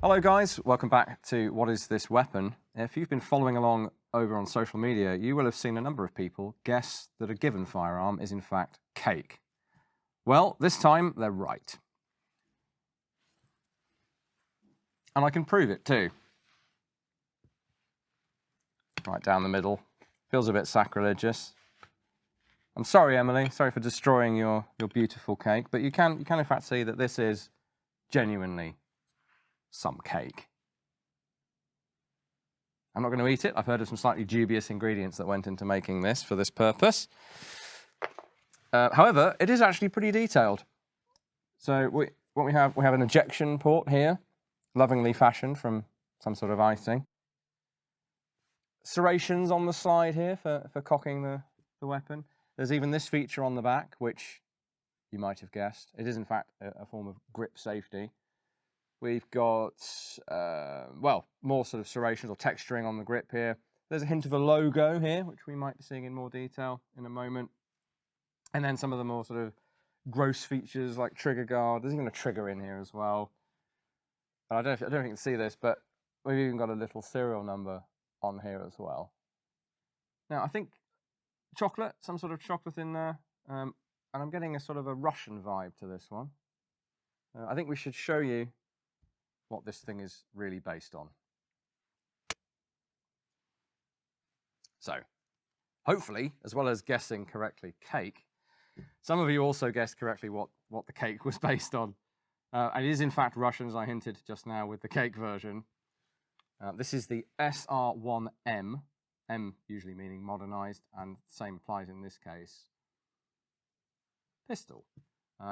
Hello guys, welcome back to What Is This Weapon? If you've been following along over on social media, you will have seen a number of people guess that a given firearm is in fact cake. Well, this time they're right. And I can prove it too. Right down the middle. Feels a bit sacrilegious. I'm sorry, Emily, sorry for destroying your beautiful cake, but you can in fact see that this is genuinely some cake. I'm not going to eat it. I've heard of some slightly dubious ingredients that went into making this for this purpose. However, it is actually pretty detailed. So what we have an ejection port here, lovingly fashioned from some sort of icing. Serrations on the slide here for cocking the weapon. There's even this feature on the back, which you might have guessed. It is in fact a form of grip safety. We've got, well, more sort of serrations or texturing on the grip here. There's a hint of a logo here, which we might be seeing in more detail in a moment. And then some of the more sort of gross features like trigger guard. There's even a trigger in here as well. But I don't know if you can see this, but we've even got a little serial number on here as well. Now, I think chocolate, some sort of chocolate in there. And I'm getting a sort of a Russian vibe to this one. I think we should show you what this thing is really based on. So, hopefully, as well as guessing correctly cake, some of you also guessed correctly what the cake was based on. And it is in fact Russian, as I hinted just now with the cake version. This is the SR-1M, M usually meaning modernized, and the same applies in this case. Pistol.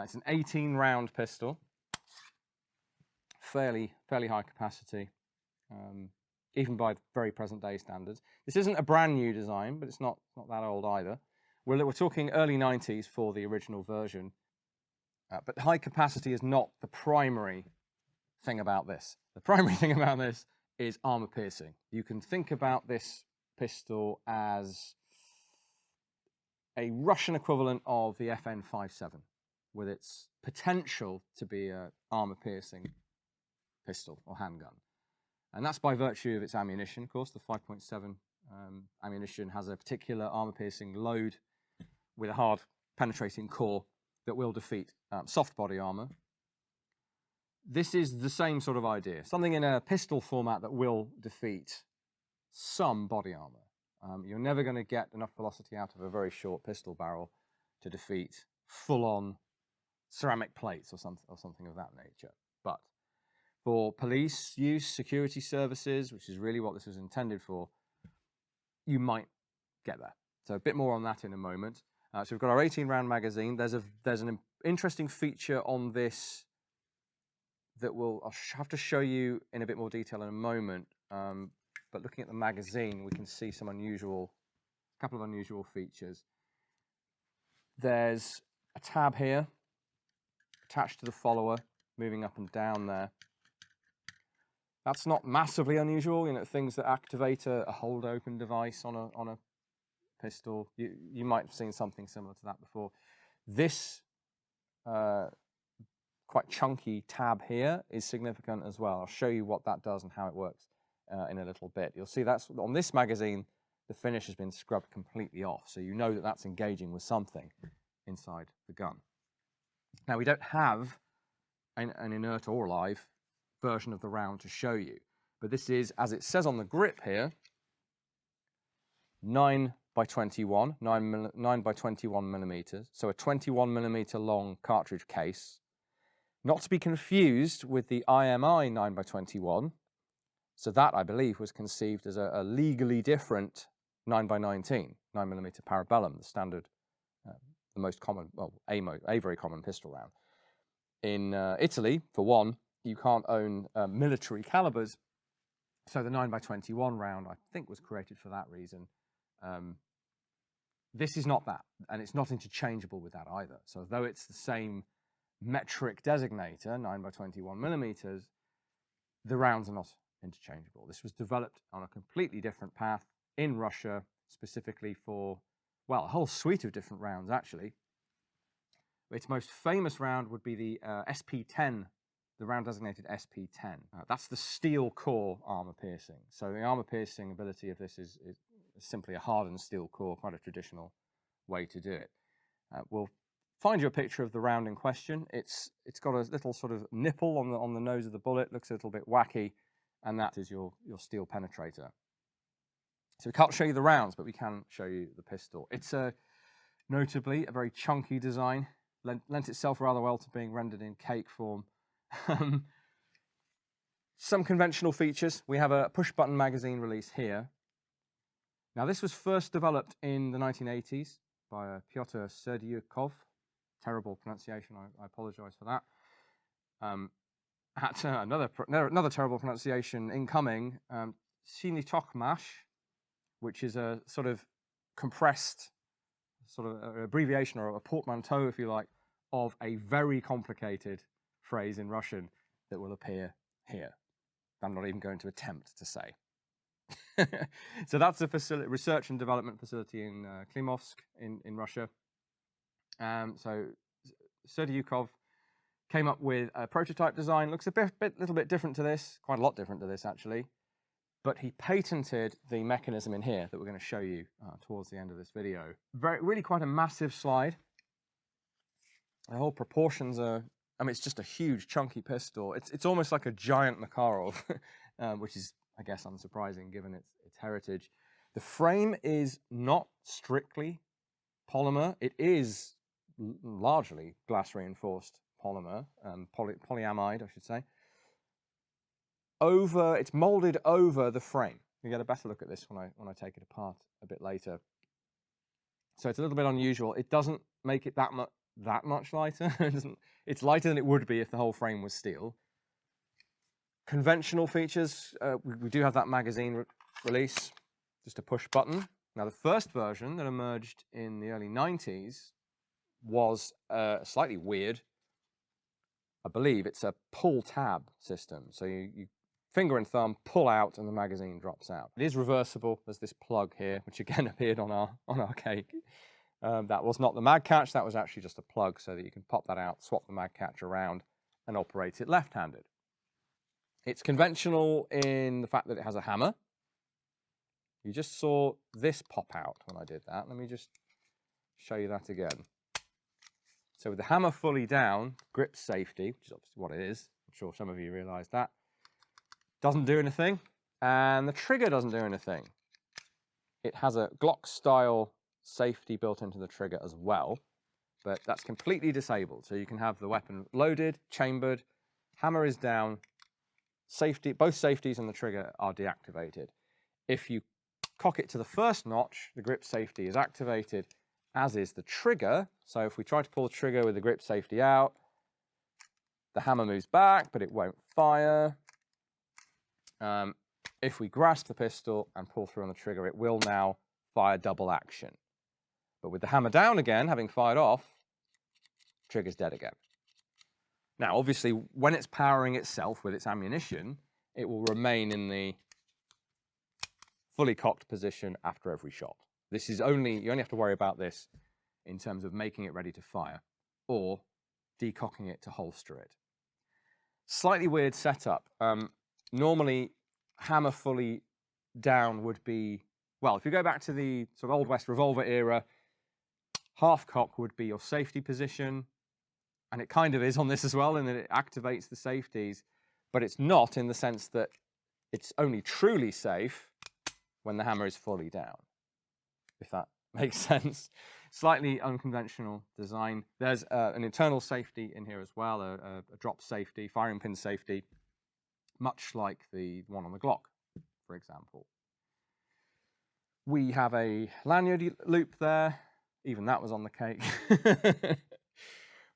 It's an 18-round pistol. Fairly high capacity, even by very present day standards. This isn't a brand new design, but it's not that old either. We're talking early 90s for the original version, but high capacity is not the primary thing about this. The primary thing about this is armor piercing. You can think about this pistol as a Russian equivalent of the FN-57, with its potential to be an armor piercing pistol or handgun. And that's by virtue of its ammunition. Of course, the 5.7 ammunition has a particular armor-piercing load with a hard penetrating core that will defeat soft body armor. This is the same sort of idea. Something in a pistol format that will defeat some body armor. You're never going to get enough velocity out of a very short pistol barrel to defeat full-on ceramic plates or something of that nature. But for police use, security services, which is really what this is intended for, you might get there. So a bit more on that in a moment. So we've got our 18-round magazine. There's an interesting feature on this that I'll have to show you in a bit more detail in a moment. But looking at the magazine, we can see a couple of unusual features. There's a tab here attached to the follower, moving up and down there. That's not massively unusual, things that activate a hold open device on a pistol. You might have seen something similar to that before. This quite chunky tab here is significant as well. I'll show you what that does and how it works in a little bit. You'll see that's on this magazine, the finish has been scrubbed completely off, so you know that that's engaging with something inside the gun. Now, we don't have an inert or live version of the round to show you, but this is, as it says on the grip here, 9 by 21 millimeters, so a 21 millimeter long cartridge case, not to be confused with the IMI 9 by 21. So that, I believe, was conceived as a legally different 9 by 19 9 millimeter parabellum, the standard, the most common, well, a very common pistol round. In Italy, for one, you can't own military calibers, so the 9 by 21 round, I think, was created for that reason. This is not that, and it's not interchangeable with that either. So though it's the same metric designator, 9 by 21 millimeters, the rounds are not interchangeable. This was developed on a completely different path in Russia, specifically for, well, a whole suite of different rounds, actually. Its most famous round would be the SP-10 the round designated SP-10. That's the steel core armour piercing. So the armour piercing ability of this is simply a hardened steel core, quite a traditional way to do it. We'll find you a picture of the round in question. It's got a little sort of nipple on the nose of the bullet, looks a little bit wacky, and that is your steel penetrator. So we can't show you the rounds, but we can show you the pistol. It's notably a very chunky design, lent itself rather well to being rendered in cake form. Some conventional features. We have a push-button magazine release here. Now, this was first developed in the 1980s by Pyotr Serdyukov. Terrible pronunciation, I apologize for that. Another terrible pronunciation incoming, Sinitokmash, which is a sort of compressed, sort of abbreviation or a portmanteau, if you like, of a very complicated phrase in Russian that will appear here. I'm not even going to attempt to say. So that's a research and development facility in Klimovsk in Russia. So Serdyukov came up with a prototype design. Looks a little bit different to this, quite a lot different to this actually. But he patented the mechanism in here that we're going to show you towards the end of this video. Really quite a massive slide. The whole proportions are, I mean, it's just a huge chunky pistol. It's almost like a giant Makarov, which is, I guess, unsurprising given its heritage. The frame is not strictly polymer. It is largely glass reinforced polymer, polyamide, I should say. It's molded over the frame. You get a better look at this when I take it apart a bit later. So it's a little bit unusual. It doesn't make it that much lighter. It's lighter than it would be if the whole frame was steel. Conventional features, we do have that magazine release, just a push button. Now the first version that emerged in the early 90s was slightly weird. I believe it's a pull tab system. So you finger and thumb pull out and the magazine drops out. It is reversible. There's this plug here, which again appeared on our cake. That was not the mag catch, that was actually just a plug so that you can pop that out, swap the mag catch around and operate it left-handed. It's conventional in the fact that it has a hammer. You just saw this pop out when I did that. Let me just show you that again. So with the hammer fully down, grip safety, which is obviously what it is, I'm sure some of you realise that, doesn't do anything, and the trigger doesn't do anything. It has a Glock-style safety built into the trigger as well, but that's completely disabled. So you can have the weapon loaded, chambered, hammer is down, both safeties and the trigger are deactivated. If you cock it to the first notch, the grip safety is activated, as is the trigger. So if we try to pull the trigger with the grip safety out, the hammer moves back, but it won't fire. If we grasp the pistol and pull through on the trigger, it will now fire double action. But with the hammer down again, having fired off, trigger's dead again. Now, obviously, when it's powering itself with its ammunition, it will remain in the fully cocked position after every shot. You only have to worry about this in terms of making it ready to fire or decocking it to holster it. Slightly weird setup. Normally, hammer fully down would be, well, if you go back to the sort of Old West revolver era, half cock would be your safety position, and it kind of is on this as well in that it activates the safeties, but it's not in the sense that it's only truly safe when the hammer is fully down, if that makes sense. Slightly unconventional design. There's an internal safety in here as well, a drop safety, firing pin safety, much like the one on the Glock, for example. We have a lanyard loop there. Even that was on the cake.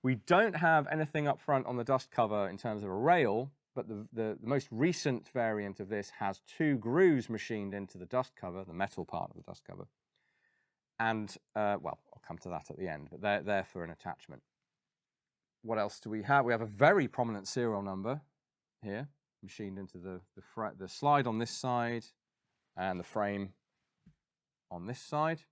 We don't have anything up front on the dust cover in terms of a rail, but the most recent variant of this has 2 grooves machined into the dust cover, the metal part of the dust cover. And, well, I'll come to that at the end, but they're there for an attachment. What else do we have? We have a very prominent serial number here, machined into the slide on this side and the frame on this side.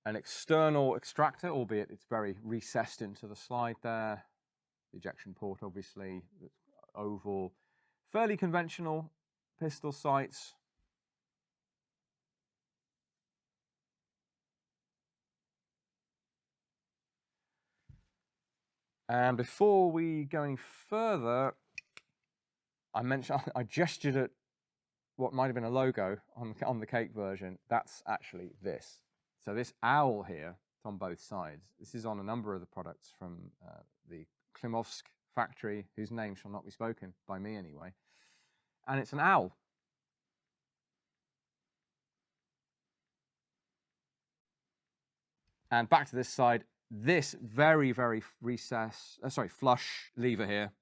an external extractor, albeit it's very recessed into the slide there. The ejection port, obviously, oval, fairly conventional pistol sights. And before we go any further, I gestured at what might have been a logo on the cake version. That's actually this. So this owl here, it's on both sides. This is on a number of the products from the Klimovsk factory, whose name shall not be spoken, by me anyway. And it's an owl. And back to this side, this very, very flush lever here,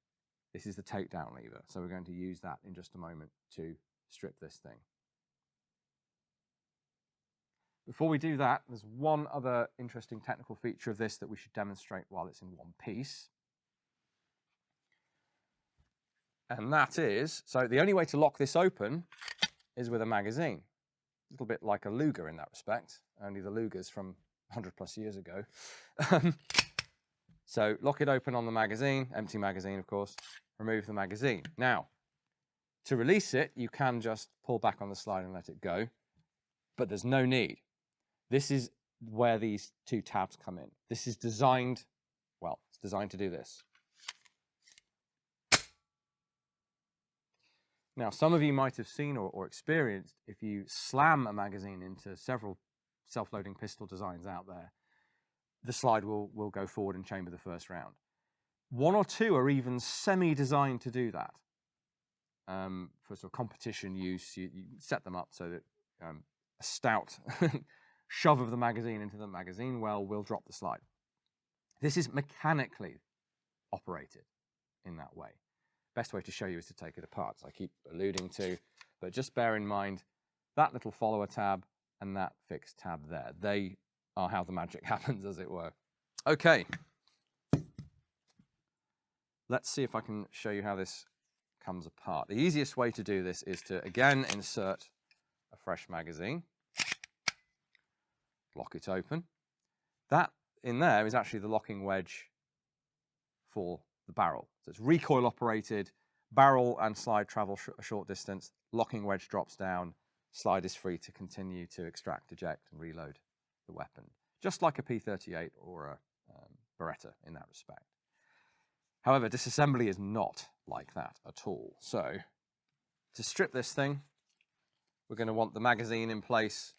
this is the takedown lever. So we're going to use that in just a moment to strip this thing. Before we do that, there's one other interesting technical feature of this that we should demonstrate while it's in one piece. And that is, so the only way to lock this open is with a magazine. A little bit like a Luger in that respect, only the Luger's from 100 plus years ago. So lock it open on the magazine, empty magazine of course, remove the magazine. Now, to release it, you can just pull back on the slide and let it go, but there's no need. This is where these two tabs come in. This is designed, well, it's designed to do this. Now, some of you might have seen or experienced, if you slam a magazine into several self-loading pistol designs out there, the slide will go forward and chamber the first round. One or two are even semi-designed to do that. For sort of competition use, you set them up so that a stout shove of the magazine into the magazine well will drop the slide. This is mechanically operated in that way. Best way to show you is to take it apart, as I keep alluding to, but just bear in mind that little follower tab and that fixed tab there. They are how the magic happens, as it were. Okay. Let's see if I can show you how this comes apart. The easiest way to do this is to, again, insert a fresh magazine. Lock it open. That in there is actually the locking wedge for the barrel. So it's recoil operated, barrel and slide travel a short distance, locking wedge drops down, slide is free to continue to extract, eject and reload the weapon. Just like a P38 or a Beretta in that respect. However, disassembly is not like that at all. So to strip this thing, we're going to want the magazine in place,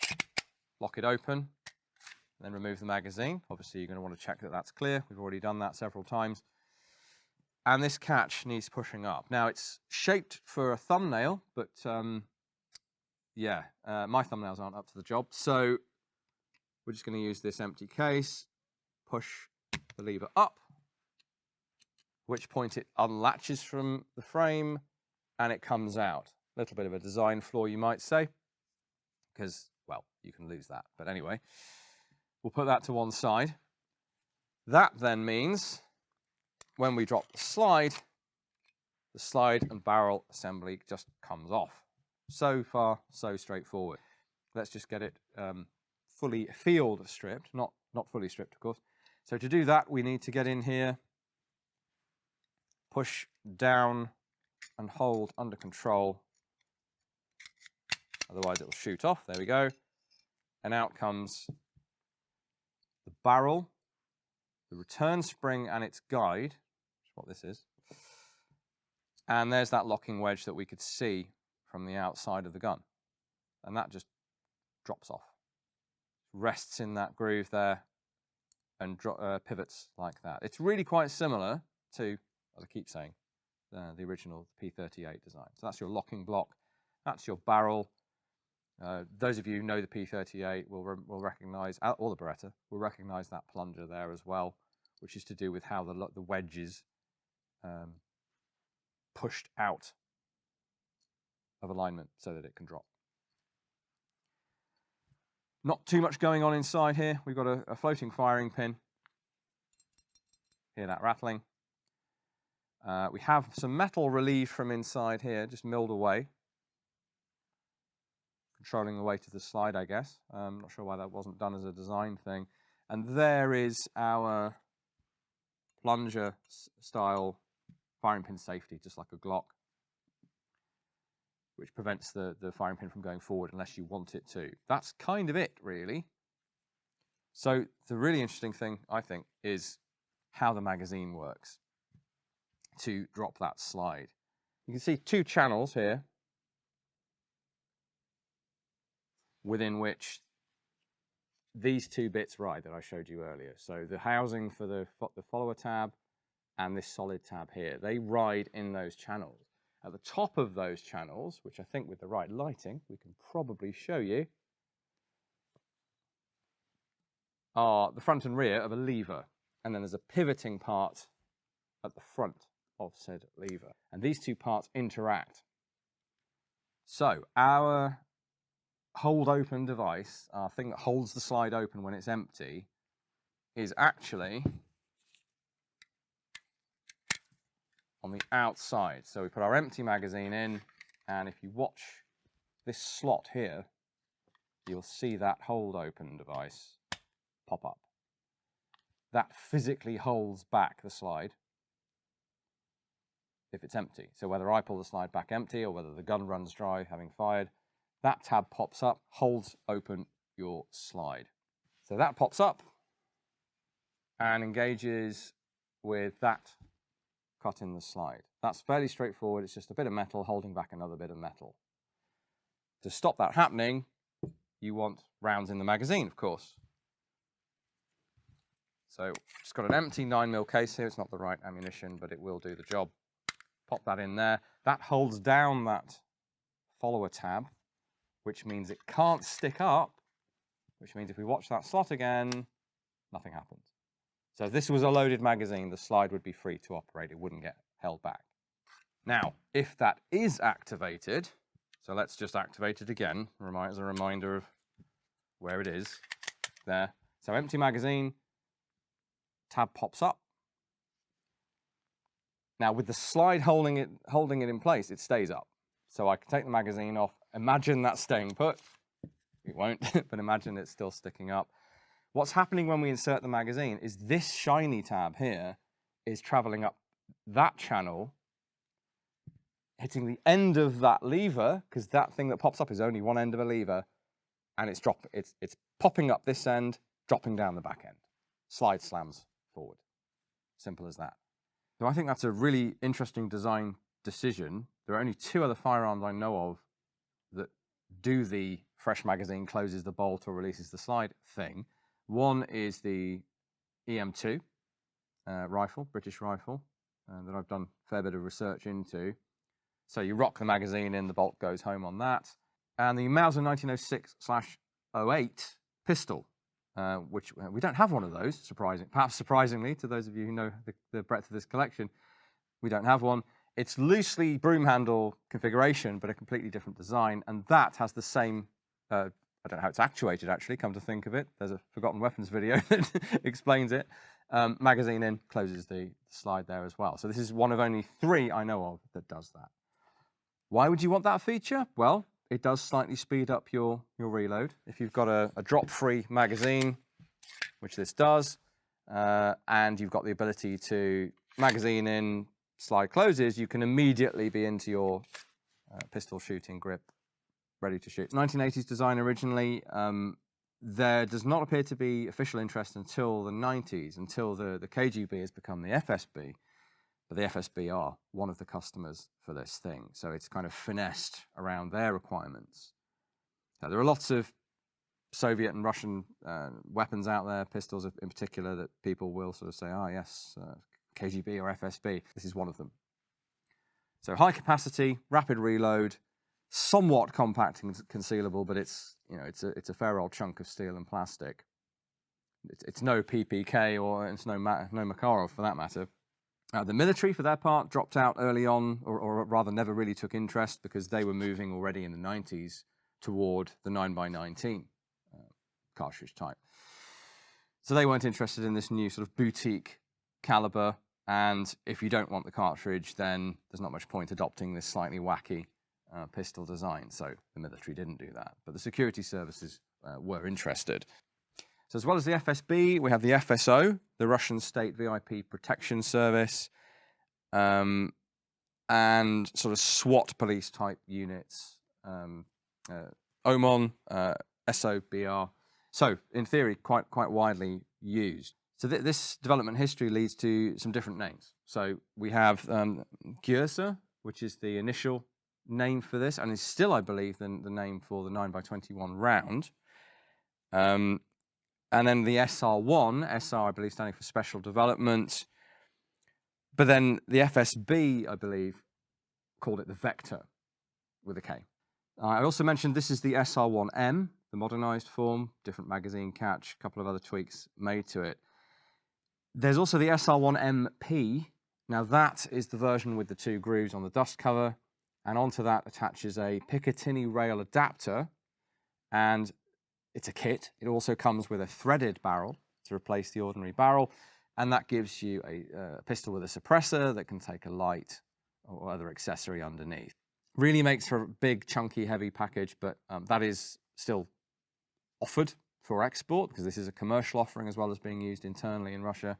lock it open, then remove the magazine. Obviously, you're going to want to check that that's clear. We've already done that several times. And this catch needs pushing up. Now, it's shaped for a thumbnail, but my thumbnails aren't up to the job. So we're just going to use this empty case, push the lever up, at which point it unlatches from the frame and it comes out. A little bit of a design flaw, you might say, because, well, you can lose that. But anyway, we'll put that to one side. That then means when we drop the slide and barrel assembly just comes off. So far, so straightforward. Let's just get it fully field stripped, not fully stripped, of course. So to do that, we need to get in here, push down and hold under control. Otherwise, it will shoot off. There we go. And out comes the barrel, the return spring and its guide, which is what this is. And there's that locking wedge that we could see from the outside of the gun. And that just drops off. Rests in that groove there and pivots like that. It's really quite similar to, as I keep saying, the original P38 design. So that's your locking block. That's your barrel. Those of you who know the P38 will recognize, or the Beretta, will recognize that plunger there as well, which is to do with how the wedge is pushed out of alignment so that it can drop. Not too much going on inside here. We've got a floating firing pin. Hear that rattling. We have some metal relieved from inside here, just milled away. controlling the weight of the slide, I guess. Not sure why that wasn't done as a design thing. And there is our plunger style firing pin safety, just like a Glock, which prevents the firing pin from going forward unless you want it to. That's kind of it, really. So the really interesting thing, I think, is how the magazine works to drop that slide. You can see two channels here within which these two bits ride that I showed you earlier. So the housing for the follower tab and this solid tab here, they ride in those channels. At the top of those channels, which I think with the right lighting we can probably show you, are the front and rear of a lever. And then there's a pivoting part at the front of said lever. And these two parts interact. So our hold open device, our thing that holds the slide open when it's empty, is actually on the outside. So we put our empty magazine in, and if you watch this slot here, you'll see that hold open device pop up. That physically holds back the slide if it's empty. So whether I pull the slide back empty or whether the gun runs dry having fired, that tab pops up, holds open your slide. So that pops up and engages with that cut in the slide. That's fairly straightforward. It's just a bit of metal holding back another bit of metal. To stop that happening, you want rounds in the magazine, of course. So just got an empty 9mm case here. It's not the right ammunition, but it will do the job. Pop that in there. That holds down that follower tab, which means it can't stick up, which means if we watch that slot again, nothing happens. So if this was a loaded magazine, the slide would be free to operate. It wouldn't get held back. Now, if that is activated, so let's just activate it again, as a reminder of where it is. There. So empty magazine, tab pops up. Now with the slide holding it in place, it stays up. So I can take the magazine off. Imagine that staying put. It won't, but imagine it's still sticking up. What's happening when we insert the magazine is this shiny tab here is traveling up that channel, hitting the end of that lever, because that thing that pops up is only one end of a lever, and it's popping up this end, dropping down the back end. Slide slams forward. Simple as that. So I think that's a really interesting design decision. There are only two other firearms I know of that do the fresh magazine closes the bolt or releases the slide thing. One is the EM2 rifle, British rifle, that I've done a fair bit of research into. So you rock the magazine in, the bolt goes home on that. And the Mauser 1906/08 pistol, which we don't have one of those, perhaps surprisingly to those of you who know the breadth of this collection, we don't have one. It's loosely broom handle configuration, but a completely different design, and that has the same, I don't know how it's actuated actually, come to think of it. There's a Forgotten Weapons video that explains it. Magazine in, closes the slide there as well. So this is one of only 3 I know of that does that. Why would you want that feature? Well, it does slightly speed up your reload. If you've got a drop-free magazine, which this does, and you've got the ability to magazine in, slide closes, you can immediately be into your pistol shooting grip, ready to shoot. 1980s design originally. There does not appear to be official interest until the 90s, until the KGB has become the FSB. But the FSB are one of the customers for this thing, so it's kind of finessed around their requirements. Now, there are lots of Soviet and Russian weapons out there, pistols in particular, that people will sort of say, oh yes, KGB or FSB. This is one of them. So high capacity, rapid reload, somewhat compact and concealable, but it's a fair old chunk of steel and plastic. It's no PPK or it's no Makarov for that matter. The military, for their part, dropped out early on, or rather never really took interest, because they were moving already in the 90s toward the 9x19 cartridge type. So they weren't interested in this new sort of boutique caliber, and if you don't want the cartridge, then there's not much point adopting this slightly wacky pistol design, so the military didn't do that, but the security services were interested. So as well as the FSB, we have the FSO, the Russian State VIP Protection Service, and sort of SWAT police type units, OMON, SOBR. So in theory, quite widely used. So this development history leads to some different names. So we have Gyursa, which is the initial name for this, and is still, I believe, the name for the 9x21 round. And then the SR-1, SR, I believe, standing for Special Development. But then the FSB, I believe, called it the Vector with a K. I also mentioned this is the SR-1M, the modernized form, different magazine catch, a couple of other tweaks made to it. There's also the SR-1MP. Now that is the version with the 2 grooves on the dust cover, and onto that attaches a Picatinny rail adapter, and it's a kit. It also comes with a threaded barrel to replace the ordinary barrel, and that gives you a pistol with a suppressor that can take a light or other accessory underneath. Really makes for a big, chunky, heavy package, but that is still offered for export because this is a commercial offering as well as being used internally in Russia.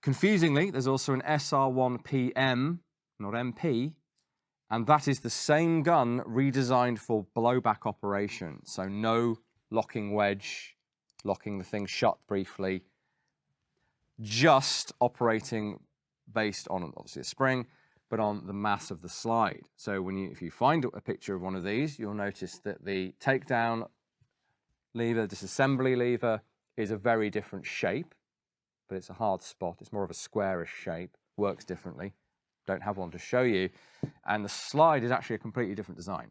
Confusingly, there's also an SR-1PM, not MP, and that is the same gun redesigned for blowback operation. So no locking wedge, locking the thing shut briefly, just operating based on obviously a spring, but on the mass of the slide. So if you find a picture of one of these, you'll notice that the takedown lever, disassembly lever, is a very different shape, but it's a hard spot. It's more of a squarish shape, works differently. Don't have one to show you. And the slide is actually a completely different design.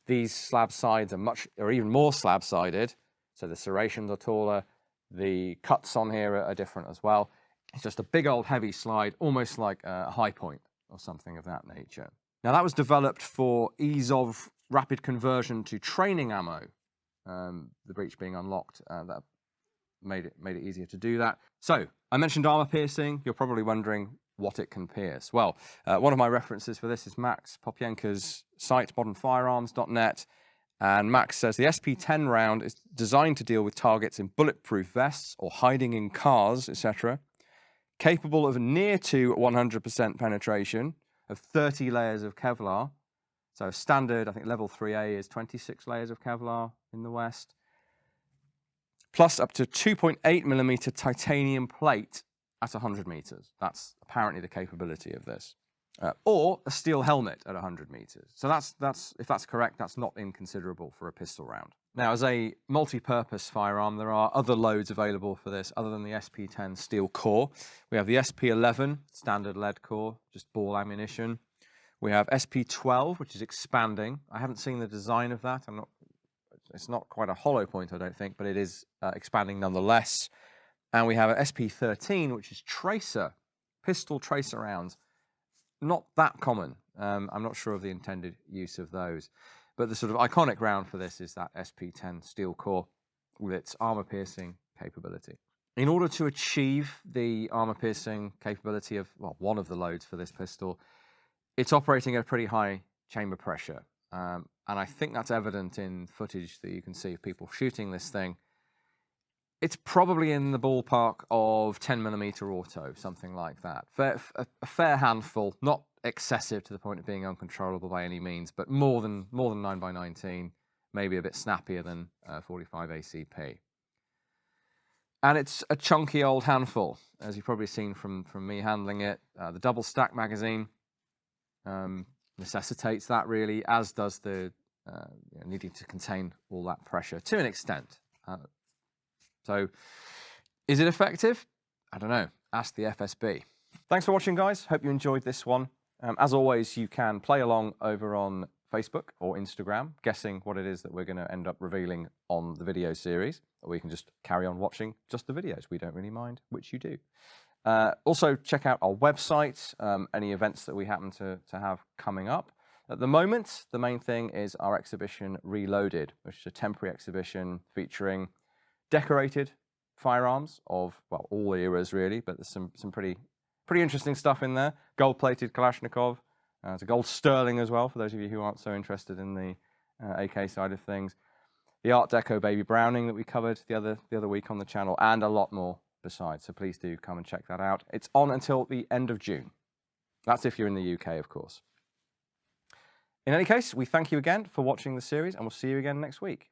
These slab sides are even more slab-sided, so the serrations are taller. The cuts on here are different as well. It's just a big old heavy slide, almost like a high point or something of that nature. Now that was developed for ease of rapid conversion to training ammo. The breech being unlocked, that made it easier to do that. So I mentioned armor piercing. You're probably wondering what it can pierce. Well, one of my references for this is Max Popyenka's site, modernfirearms.net. And Max says the SP-10 round is designed to deal with targets in bulletproof vests or hiding in cars, etc. Capable of near to 100% penetration of 30 layers of Kevlar. So standard, I think level 3A is 26 layers of Kevlar in the West. Plus up to 2.8mm titanium plate at 100 meters. That's apparently the capability of this. Or a steel helmet at 100 meters. So if that's correct, that's not inconsiderable for a pistol round. Now, as a multi-purpose firearm, there are other loads available for this other than the SP-10 steel core. We have the SP-11, standard lead core, just ball ammunition. We have SP-12, which is expanding. I haven't seen the design of that. It's not quite a hollow point, I don't think, but it is expanding nonetheless. And we have an SP-13, which is tracer, pistol tracer rounds. Not that common. I'm not sure of the intended use of those. But the sort of iconic round for this is that SP-10 steel core with its armor-piercing capability. In order to achieve the armor-piercing capability of, well, one of the loads for this pistol, it's operating at a pretty high chamber pressure. And I think that's evident in footage that you can see of people shooting this thing. It's probably in the ballpark of 10mm auto, something like that. A fair handful, not excessive to the point of being uncontrollable by any means, but more than 9x19, maybe a bit snappier than 45 ACP. And it's a chunky old handful, as you've probably seen from me handling it. The double stack magazine necessitates that really, as does the needing to contain all that pressure to an extent. So, is it effective? I don't know. Ask the FSB. Thanks for watching, guys. Hope you enjoyed this one. As always, you can play along over on Facebook or Instagram, guessing what it is that we're going to end up revealing on the video series. Or you can just carry on watching just the videos. We don't really mind which you do. Also, check out our website, any events that we happen to have coming up. At the moment, the main thing is our exhibition Reloaded, which is a temporary exhibition featuring decorated firearms of, well, all eras really, but there's some pretty interesting stuff in there. Gold-plated Kalashnikov, There's a gold sterling as well, for those of you who aren't so interested in the AK side of things. The Art Deco Baby Browning that we covered the other week on the channel, and a lot more besides. So please do come and check that out. It's on until the end of June. That's if you're in the UK, of course. In any case, we thank you again for watching the series, and we'll see you again next week.